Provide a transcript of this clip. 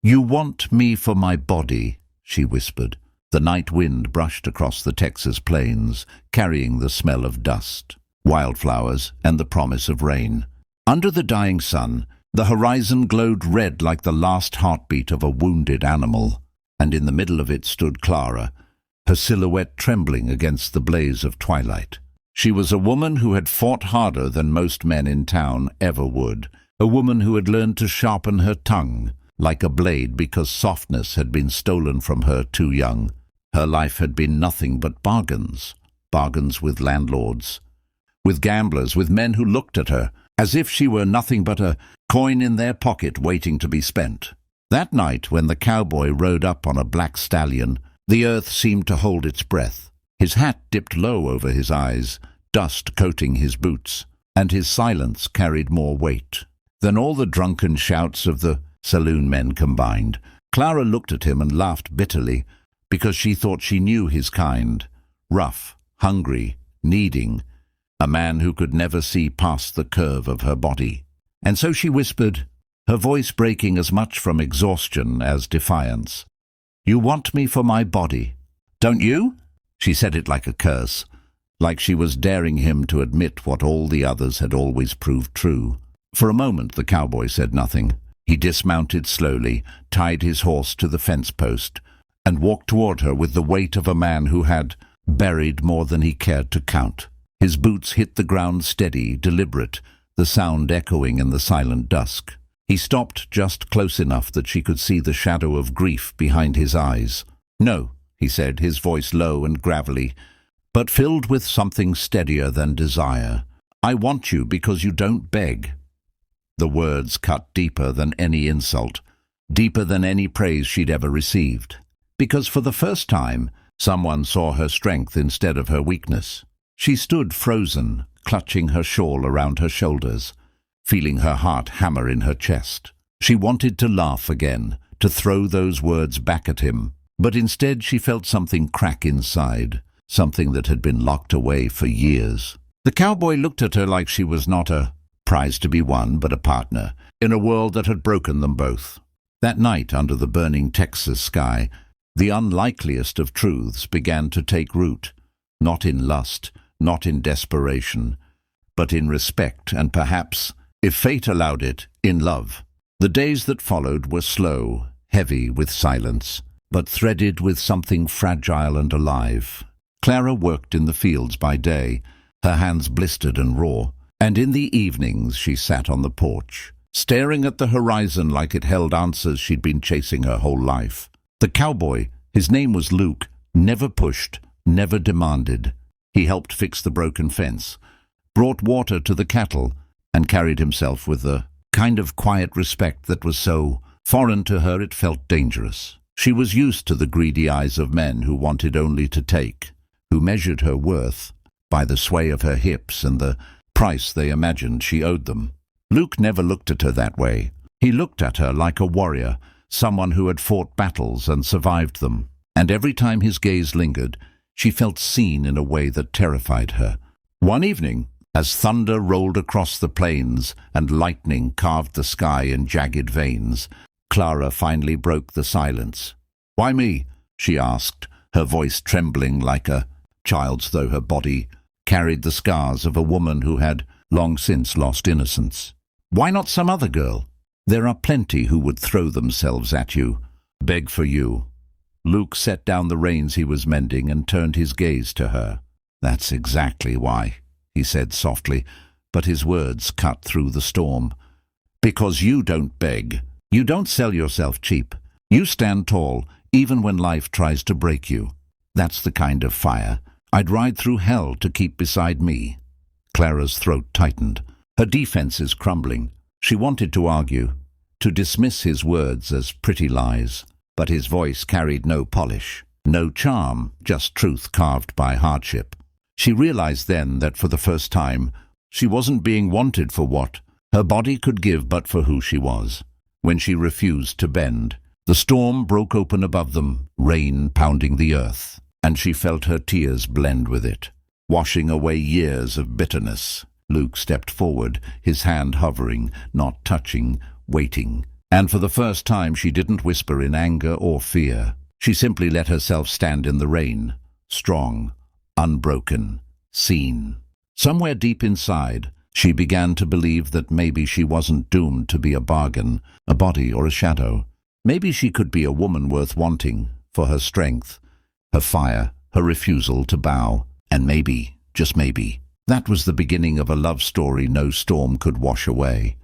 "You want me for my body," she whispered. The night wind brushed across the Texas plains, carrying the smell of dust, wildflowers, and the promise of rain. Under the dying sun, the horizon glowed red like the last heartbeat of a wounded animal, and in the middle of it stood Clara, her silhouette trembling against the blaze of twilight. She was a woman who had fought harder than most men in town ever would, a woman who had learned to sharpen her tongue like a blade because softness had been stolen from her too young. Her life had been nothing but bargains, bargains with landlords, with gamblers, with men who looked at her as if she were nothing but a coin in their pocket waiting to be spent. That night, when the cowboy rode up on a black stallion, the earth seemed to hold its breath. His hat dipped low over his eyes, dust coating his boots, and his silence carried more weight than all the drunken shouts of the saloon men combined. Clara looked at him and laughed bitterly, because she thought she knew his kind, rough, hungry, needing, a man who could never see past the curve of her body. And so she whispered, her voice breaking as much from exhaustion as defiance, "You want me for my body, don't you?" She said it like a curse, like she was daring him to admit what all the others had always proved true. For a moment the cowboy said nothing. He dismounted slowly, tied his horse to the fence post, and walked toward her with the weight of a man who had buried more than he cared to count. His boots hit the ground steady, deliberate, the sound echoing in the silent dusk. He stopped just close enough that she could see the shadow of grief behind his eyes. "No," he said, his voice low and gravelly, but filled with something steadier than desire. "I want you because you don't beg." The words cut deeper than any insult, deeper than any praise she'd ever received. Because for the first time, someone saw her strength instead of her weakness. She stood frozen, clutching her shawl around her shoulders, feeling her heart hammer in her chest. She wanted to laugh again, to throw those words back at him, but instead she felt something crack inside, something that had been locked away for years. The cowboy looked at her like she was not a prize to be won, but a partner, in a world that had broken them both. That night, under the burning Texas sky, the unlikeliest of truths began to take root, not in lust, not in desperation, but in respect and perhaps, if fate allowed it, in love. The days that followed were slow, heavy with silence, but threaded with something fragile and alive. Clara worked in the fields by day, her hands blistered and raw, and in the evenings she sat on the porch, staring at the horizon like it held answers she'd been chasing her whole life. The cowboy, his name was Luke, never pushed, never demanded. He helped fix the broken fence, brought water to the cattle, and carried himself with a kind of quiet respect that was so foreign to her it felt dangerous. She was used to the greedy eyes of men who wanted only to take, who measured her worth by the sway of her hips and the price they imagined she owed them. Luke never looked at her that way. He looked at her like a warrior, someone who had fought battles and survived them. And every time his gaze lingered, she felt seen in a way that terrified her. One evening, as thunder rolled across the plains and lightning carved the sky in jagged veins, Clara finally broke the silence. "Why me?" she asked, her voice trembling like a child's, though her body carried the scars of a woman who had long since lost innocence. "Why not some other girl? There are plenty who would throw themselves at you, beg for you." Luke set down the reins he was mending and turned his gaze to her. "That's exactly why," he said softly, but his words cut through the storm. "Because you don't beg. You don't sell yourself cheap. You stand tall, even when life tries to break you. That's the kind of fire I'd ride through hell to keep beside me." Clara's throat tightened, her defenses crumbling. She wanted to argue, to dismiss his words as pretty lies, but his voice carried no polish, no charm, just truth carved by hardship. She realized then that for the first time, she wasn't being wanted for what her body could give but for who she was. When she refused to bend, the storm broke open above them, rain pounding the earth, and she felt her tears blend with it, washing away years of bitterness. Luke stepped forward, his hand hovering, not touching, waiting. And for the first time she didn't whisper in anger or fear. She simply let herself stand in the rain, strong, unbroken, seen. Somewhere deep inside, she began to believe that maybe she wasn't doomed to be a bargain, a body or a shadow. Maybe she could be a woman worth wanting, for her strength, her fire, her refusal to bow. And maybe, just maybe, that was the beginning of a love story no storm could wash away.